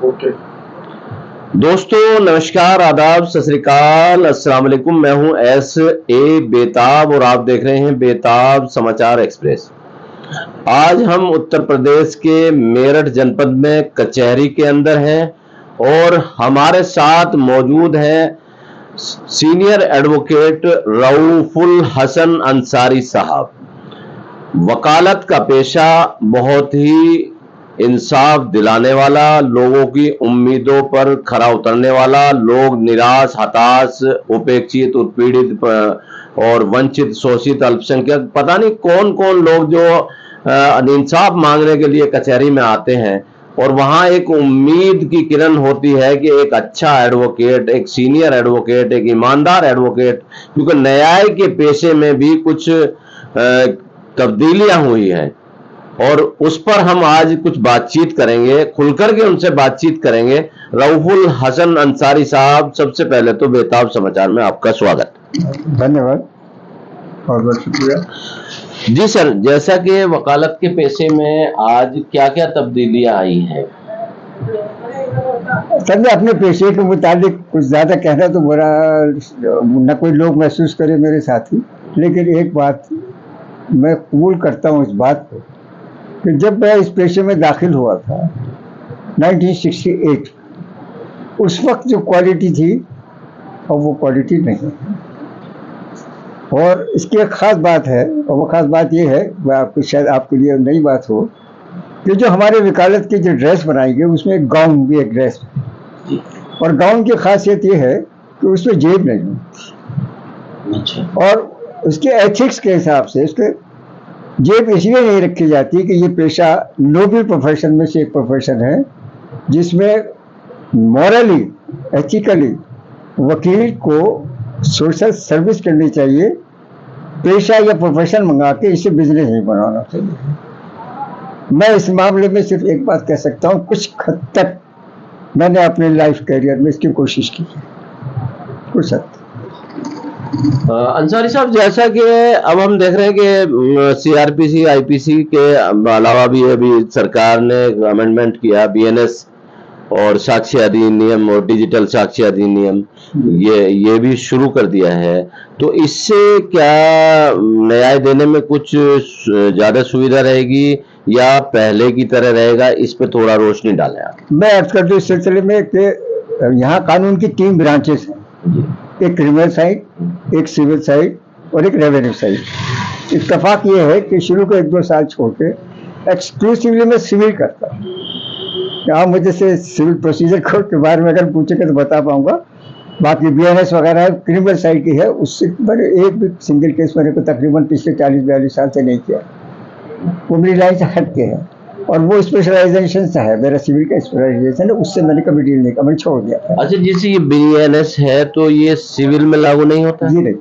Okay. दोस्तों नमस्कार, आदाब, सत श्री अकाल, अस्सलाम वालेकुम। मैं हूं S.A. बेताब और आप देख रहे हैं बेताब समाचार एक्सप्रेस। आज हम उत्तर प्रदेश के मेरठ जनपद में कचहरी के अंदर हैं और हमारे साथ मौजूद हैं सीनियर एडवोकेट रऊफुल हसन अंसारी साहब। वकालत का पेशा बहुत ही इंसाफ दिलाने वाला, लोगों की उम्मीदों पर खरा उतरने वाला, लोग निराश, हताश, उपेक्षित, उत्पीड़ित और वंचित, शोषित, अल्पसंख्यक, पता नहीं कौन कौन लोग जो इंसाफ मांगने के लिए कचहरी में आते हैं और वहां एक उम्मीद की किरण होती है कि एक अच्छा एडवोकेट, एक सीनियर एडवोकेट, एक ईमानदार एडवोकेट, क्योंकि न्याय के पेशे में भी कुछ तब्दीलियां हुई हैं और उस पर हम आज कुछ बातचीत करेंगे, खुलकर के उनसे बातचीत करेंगे। रऊफुल हसन अंसारी साहब, सबसे पहले तो बेताब समाचार में आपका स्वागत। धन्यवाद, बहुत बहुत शुक्रिया। जी सर, जैसा कि वकालत के पेशे में आज क्या क्या तब्दीलियां आई हैं? सर, मैं अपने पेशे के मुताबिक कुछ ज़्यादा कहना तो बुरा न कोई लोग महसूस करे मेरे साथी, लेकिन एक बात मैं कबूल करता हूँ इस बात को कि जब मैं इस पेशे में दाखिल हुआ था 1968, उस वक्त जो क्वालिटी थी और वो क्वालिटी नहीं है। और इसकी एक ख़ास बात है, और वो ख़ास बात ये है, मैं आपको शायद आपके लिए नई बात हो, कि जो हमारे वकालत की जो ड्रेस बनाई गई उसमें एक गाउन भी, एक ड्रेस, और गाउन की खासियत ये है कि उसमें जेब नहीं होती। और उसके एथिक्स के हिसाब से उसके जेब इसलिए नहीं रखी जाती कि ये पेशा नोबल प्रोफेशन में से एक प्रोफेशन है जिसमें मॉरली, एथिकली वकील को सोशल सर्विस करनी चाहिए। पेशा या प्रोफेशन मंगा के इसे बिजनेस नहीं बनाना चाहिए। मैं इस मामले में सिर्फ एक बात कह सकता हूँ, कुछ हद तक मैंने अपने लाइफ कैरियर में इसकी कोशिश की है, कुछ हद तक। अंसारी साहब, जैसा कि अब हम देख रहे हैं कि CRPC, IPC के अलावा भी अभी सरकार ने अमेंडमेंट किया, BNS और साक्ष्य अधिनियम और डिजिटल साक्ष्य अधिनियम, ये भी शुरू कर दिया है। तो इससे क्या न्याय देने में कुछ ज्यादा सुविधा रहेगी या पहले की तरह रहेगा? इस पे थोड़ा रोशनी डालें आप। मैं अर्ज कर दूं इस सिलसिले में कि यहाँ कानून की 3 ब्रांचेस हैं, एक क्रिमिनल साइड, एक सिविल साइड और एक रेवेन्यू साइड। इत्तेफाक ये है कि शुरू के 1-2 साल छोड़ के एक्सक्लूसिवली मैं सिविल करता हूँ। आप मुझे से सिविल प्रोसीजर कोड के बारे में अगर पूछेंगे तो बता पाऊंगा। बाकी BNS वगैरह क्रिमिनल साइड की है, उससे मैंने एक भी सिंगल केस मेरे को तकरीबन पिछले 40-42 साल से नहीं किया। वो मेरी लाइन से हट के है और वो स्पेशलाइजेशन से है, मेरा सिविल का स्पेशलाइजेशन है, उससे मैंने कभी डील नहीं, मैंने छोड़ दिया था। अच्छा, जैसे ये BNS है तो ये सिविल में लागू नहीं होता? जी नहीं।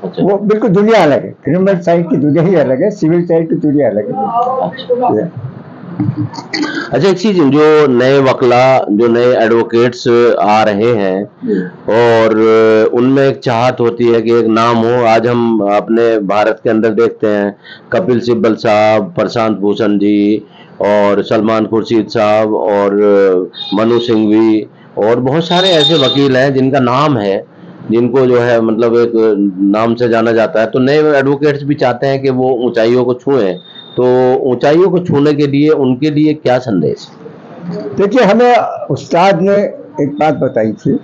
अच्छा। वो बिल्कुल दुनिया अलग है, क्रिमिनल साइड की दुनिया ही अलग है, सिविल साइड की दुनिया अलग है। अच्छा, एक चीज, जो नए वकला, जो नए एडवोकेट्स आ रहे हैं और उनमें एक चाहत होती है कि एक नाम हो। आज हम अपने भारत के अंदर देखते हैं कपिल सिब्बल साहब, प्रशांत भूषण जी और सलमान खुर्शीद साहब और मनु सिंघवी और बहुत सारे ऐसे वकील हैं जिनका नाम है, जिनको जो है मतलब एक नाम से जाना जाता है। तो नए एडवोकेट्स भी चाहते हैं कि वो ऊंचाइयों को छुएं, तो ऊंचाइयों को छूने के लिए उनके लिए क्या संदेश? देखिए, हमें उस्ताद ने एक बात बताई थी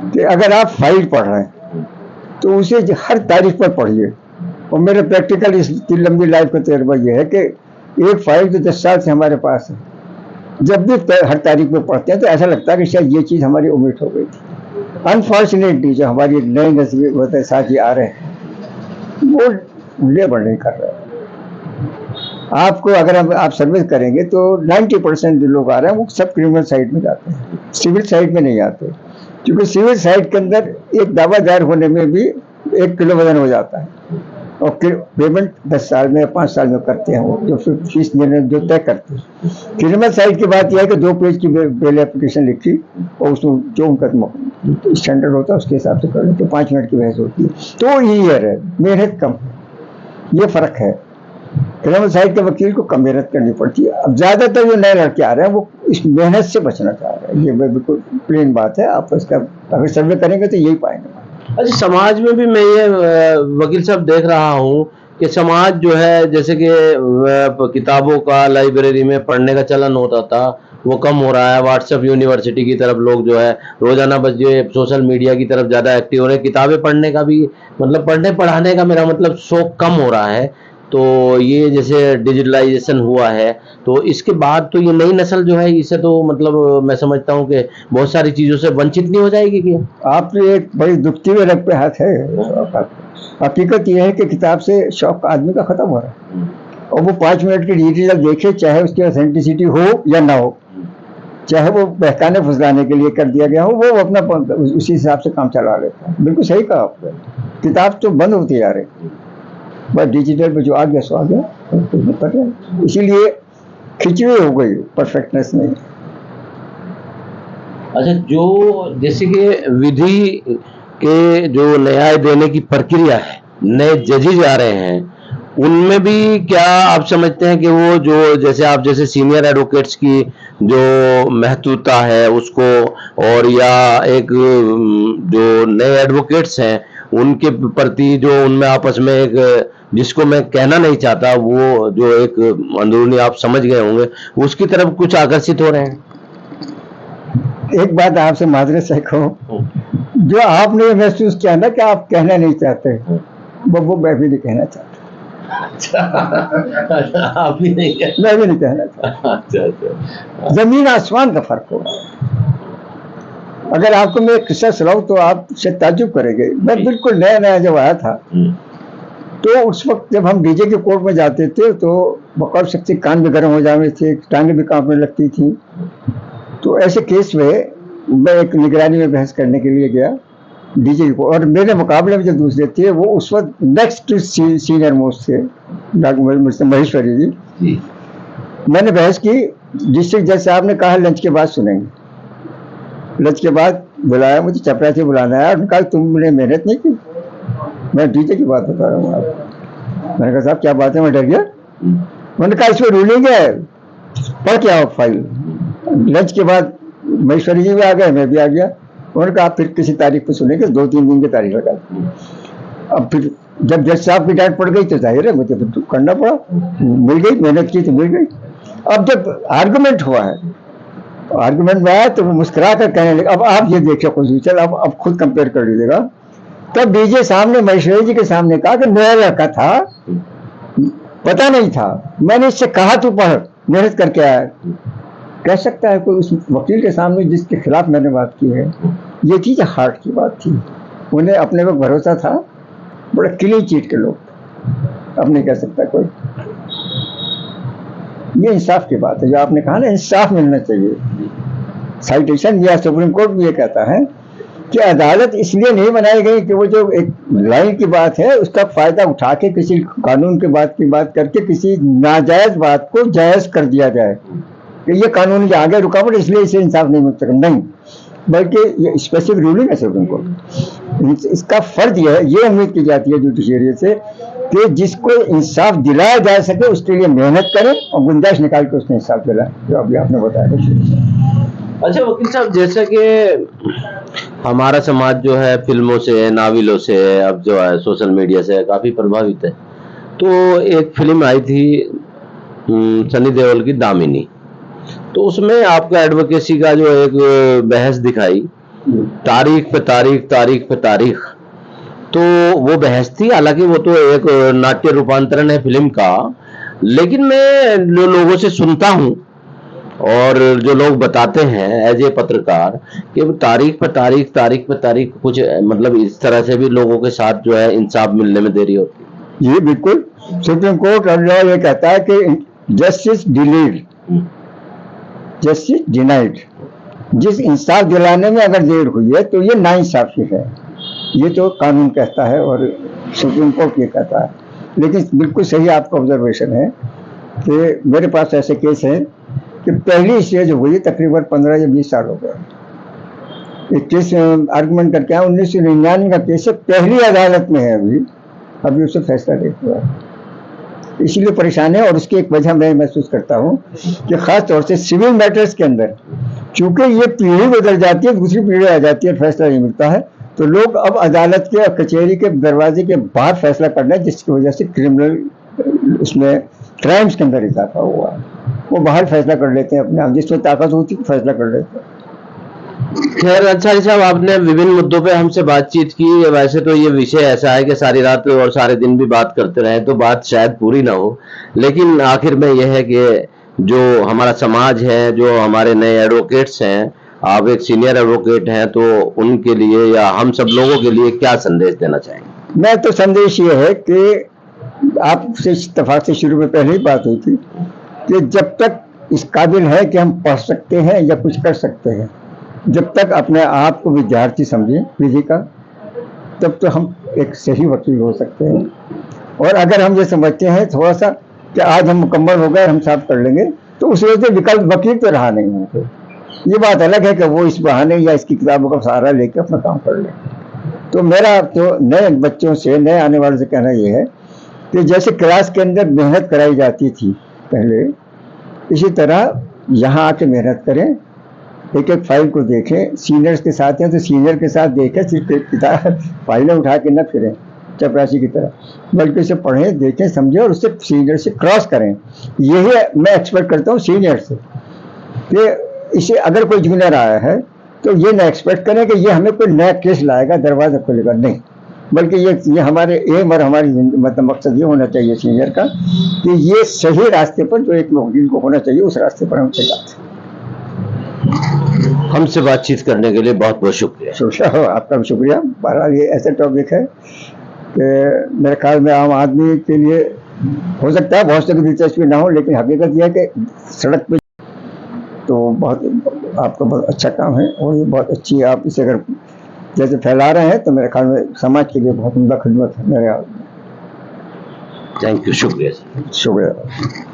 कि अगर आप फाइल पढ़ रहे हैं तो उसे हर तारीख पर पढ़िए। और मेरे प्रैक्टिकल इसकी लंबी लाइफ का तजुर्बा यह है कि एक फाइल जो 10 साल से हमारे पास है, जब भी हर तारीख में पढ़ते हैं तो ऐसा लगता है कि शायद ये चीज़ हमारी उम्मीद हो गई थी। अनफॉर्चुनेटली जो हमारी नए नस्ल साथी आ रहे हैं वो लेबर नहीं कर रहे। आपको अगर आप सर्विस करेंगे तो 90% जो लोग आ रहे हैं वो सब क्रिमिनल साइड में जाते हैं, सिविल साइड में नहीं आते, क्योंकि सिविल साइड के अंदर एक दावा दायर होने में भी 1 किलो वजन हो जाता है और पेमेंट 10 साल में या 5 साल में करते हैं, वो जो फिर फीस देने जो तय करते हैं। क्रिमिनल साइड की बात यह है कि 2 पेज की बेल एप्लीकेशन लिखी और उसमें जो उनका स्टैंडर्ड होता है उसके हिसाब से कर लेते, 5 मिनट की बहस होती है। तो ये है, मेहनत कम है, ये फ़र्क है। क्रिमिनल साइड के वकील को कम मेहनत करनी पड़ती है। अब ज्यादातर जो नए लड़के आ रहे हैं वो इस मेहनत से बचना चाह रहे हैं, ये बिल्कुल प्लेन बात है। आप इसका अगर सर्वे करेंगे तो यही पाएंगे। अच्छा, समाज में भी मैं ये वकील साहब देख रहा हूँ कि समाज जो है, जैसे कि किताबों का लाइब्रेरी में पढ़ने का चलन होता था, वो कम हो रहा है। व्हाट्सएप यूनिवर्सिटी की तरफ लोग जो है रोजाना बस ये सोशल मीडिया की तरफ ज्यादा एक्टिव हो रहे हैं। किताबें पढ़ने का भी मतलब पढ़ने पढ़ाने का मेरा मतलब शौक कम हो रहा है। तो ये जैसे डिजिटलाइजेशन हुआ है, तो इसके बाद तो ये नई नस्ल जो है इसे तो मतलब मैं समझता हूँ कि बहुत सारी चीजों से वंचित नहीं हो जाएगी क्या? आपने एक बड़ी दुखती हुए रग पे हाथ है। हकीकत यह है कि किताब से शौक आदमी का खत्म हो रहा है, और वो 5 मिनट की डिटेल देखे, चाहे उसकी ऑथेंटिसिटी हो या ना हो, चाहे वो बहकाने फुसलाने के लिए कर दिया गया हो, वो अपना उसी हिसाब से काम चला लेता है। बिल्कुल सही कहा आपने, किताब तो बंद होती जा रही, बस डिजिटल पे जो आ गया सो आ गया। इसीलिए खिचड़ी हो गई, परफेक्टनेस नहीं। अच्छा, जो जैसे कि विधि के जो न्याय देने की प्रक्रिया है, नए जजेज आ रहे हैं, उनमें भी क्या आप समझते हैं कि वो जो जैसे आप जैसे सीनियर एडवोकेट्स की जो महत्वता है उसको, और या एक जो नए एडवोकेट्स हैं उनके प्रति जो उनमें आपस में एक, जिसको मैं कहना नहीं चाहता, वो जो एक अंदरूनी आप समझ गए होंगे, उसकी तरफ कुछ आकर्षित हो रहे हैं? एक बात आपसे माजरत से कहूं, जो आपने महसूस किया ना कि आप कहना नहीं चाहते, वो मैं भी नहीं कहना चाहता। आप भी नहीं कहना? मैं भी नहीं कहना चाहता। अच्छा। जमीन आसमान का फर्क होगा। अगर आपको मैं एक किस्सा सुनाऊं तो आप से ताज्जुब करेंगे। मैं बिल्कुल नया नया जब आया था, तो उस वक्त जब हम डीजे के कोर्ट में जाते थे तो बकौल शक्ति कान भी गर्म हो जाते थे, टांगें भी कांपने लगती थी। तो ऐसे केस में मैं एक निगरानी में बहस करने के लिए गया डीजे को, और मेरे मुकाबले में जो दूसरे थे वो उस वक्त नेक्स्ट सीनियर मोस्ट थे, डॉक्टर महेश्वरी जी। मैंने बहस की, डिस्ट्रिक्ट जज साहब ने कहा लंच के बाद सुनेंगे। लंच के बाद बुलाया, मुझे चपरा से बुलाना है, उन्होंने कहा तुमने मेहनत नहीं की। मैं डीजे की बात बता रहा हूँ आपको। मैंने कहा साहब क्या बात है, मैं डर गया। उन्होंने कहा इसमें रूलिंग है, पढ़ के आओ फाइल। लंच के बाद महेश्वरी जी भी आ गए, मैं भी आ गया। उन्होंने कहा फिर किसी तारीख पे सुनेंगे, 2-3 दिन की तारीख लगा। अब फिर जब जज साहब की डांट पड़ गई तो जाहिर है मुझे फिर करना पड़ा, मिल गई, मेहनत की तो मिल गई। अब जब आर्गुमेंट हुआ है, आर्गुमेंट में आया तो वो मुस्कुरा कर कहने लगे, अब आप ये देखिए कुछ, अब खुद कंपेयर कर लीजिएगा। तब डीजे सामने महेश्वरी जी के सामने कहा कि नया लड़का था, पता नहीं था, मैंने इससे कहा तू पढ़, मेहनत करके आया। कह सकता है कोई उस वकील के सामने जिसके खिलाफ मैंने बात की है? ये चीज हार्ट की बात थी। उन्हें अपने पर भरोसा था, बड़े क्लीन चीट के लोग, अब नहीं कह सकता कोई। ये इंसाफ की बात है, जो आपने कहा ना, इंसाफ मिलना चाहिए। साइटेशन या सुप्रीम कोर्ट भी ये कहता है कि अदालत इसलिए नहीं बनाई गई कि वो जो एक लाइन की बात है उसका फायदा उठा के किसी कानून की बात करके किसी नाजायज बात को जायज कर दिया जाए कि ये कानून के आगे रुकावट, इसलिए इसे इंसाफ नहीं मिल सकता। नहीं, बल्कि ये स्पेसिफिक रूलिंग है सुप्रीम कोर्ट। इसका फर्ज ये उम्मीद की जाती है जुडिशरी से कि जिसको इंसाफ दिलाया जा सके उसके लिए मेहनत करें और गुंजाइश निकाल के उसको इंसाफ दिलाएं, जो अभी आपने बताया। अच्छा वकील साहब, जैसे कि हमारा समाज जो है फिल्मों से, नावलों से, अब जो है सोशल मीडिया से काफी प्रभावित है। तो एक फिल्म आई थी सनी देओल की दामिनी, तो उसमें आपका एडवोकेसी का जो एक बहस दिखाई, तारीख पे तारीख, तारीख पे तारीख, तो वो बहस थी। हालांकि वो तो एक नाट्य रूपांतरण है फिल्म का, लेकिन मैं जो लोगों से सुनता हूँ और जो लोग बताते हैं एज ए पत्रकार कि वो तारीख पे तारीख, तारीख पे तारीख, कुछ मतलब इस तरह से भी लोगों के साथ जो है इंसाफ मिलने में देरी होती है। ये बिल्कुल सुप्रीम कोर्ट और लॉ ये कहता है कि जस्टिस डिलेड, जस्टिस डिनाइड। जिस इंसाफ दिलाने में अगर देर हुई है तो ये नाइंसाफी है, ये तो कानून कहता है और सुप्रीम कोर्ट ये कहता है। लेकिन बिल्कुल सही आपका ऑब्जर्वेशन है कि मेरे पास ऐसे केस हैं कि पहली स्टेज हो गई तकरीबन 15 या 20 साल हो गए। एक केस आर्गुमेंट करके आया, 1999 का केस है, पहली अदालत में है, अभी उससे फैसला नहीं हुआ। इसलिए परेशान है। और उसकी एक वजह मैं महसूस करता हूँ कि खास तौर से सिविल मैटर्स के अंदर, चूंकि ये पीढ़ी बदल जाती है, दूसरी पीढ़ी आ जाती है, फैसला नहीं मिलता है, तो लोग अब अदालत के और कचहरी के दरवाजे के बाहर फैसला करना है, जिसकी वजह से क्रिमिनल उसमें क्राइम्स के अंदर इजाफा हुआ है। वो बाहर फैसला कर लेते हैं अपने आप, जिसमें ताकत होती है फैसला कर लेते हैं। खैर अंसारी साहब, आपने विभिन्न मुद्दों पे हमसे बातचीत की। वैसे तो ये विषय ऐसा है कि सारी रात और सारे दिन भी बात करते रहे तो बात शायद पूरी ना हो, लेकिन आखिर में यह है कि जो हमारा समाज है, जो हमारे नए एडवोकेट्स हैं, आप एक सीनियर एडवोकेट हैं, तो उनके लिए या हम सब लोगों के लिए क्या संदेश देना चाहेंगे? मैं तो संदेश ये है कि आपसे इत्तेफाक से शुरू में पहले ही बात हुई थी कि जब तक इस काबिल है कि हम पढ़ सकते हैं या कुछ कर सकते हैं, जब तक अपने आप को विद्यार्थी समझें विधि का, तब तो हम एक सही वकील हो सकते हैं। और अगर हम ये समझते हैं थोड़ा सा कि आज हम मुकम्मल हो गए, हम साफ कर लेंगे, तो उस वजह से विकल्प वकील तो रहा नहीं होंगे। ये बात अलग है कि वो इस बहाने या इसकी किताबों का सहारा लेके अपना काम कर ले। तो मेरा तो नए बच्चों से, नए आने वालों से कहना ये है कि जैसे क्लास के अंदर मेहनत कराई जाती थी पहले, इसी तरह यहाँ आके मेहनत करें, एक एक फाइल को देखें। सीनियर्स के साथ हैं तो सीनियर के साथ देखें, सिर्फ एक किताब फाइलें उठा के न फिरें चपरासी की तरह, बल्कि उसे पढ़ें, देखें, समझें और उससे सीनियर से क्रॉस करें। यही मैं एक्सपेक्ट करता हूँ सीनियर से कि इसे अगर कोई जूनियर आया है तो ये ना एक्सपेक्ट करें कि ये हमें कोई नया केस लाएगा, दरवाजा खोलेगा, नहीं, बल्कि ये हमारे एम और हमारी मतलब मकसद ये होना चाहिए सीनियर का कि ये सही रास्ते पर जो एक वकील को होना चाहिए उस रास्ते पर हम चलते हैं। हमसे बातचीत करने के लिए बहुत बहुत शुक्रिया। शुक्रिया, आपका भी शुक्रिया। बहरहाल ये ऐसा टॉपिक है कि मेरे ख्याल में आम आदमी के लिए हो सकता है बहुत से दिलचस्पी ना हो, लेकिन हकीकत यह है कि सड़क पे तो बहुत आपका बहुत अच्छा काम है और ये बहुत अच्छी है। आप इसे अगर जैसे फैला रहे हैं तो मेरे ख्याल में समाज के लिए बहुत उम्दा खिदमत है मेरे। थैंक यू, शुक्रिया। शुक्रिया।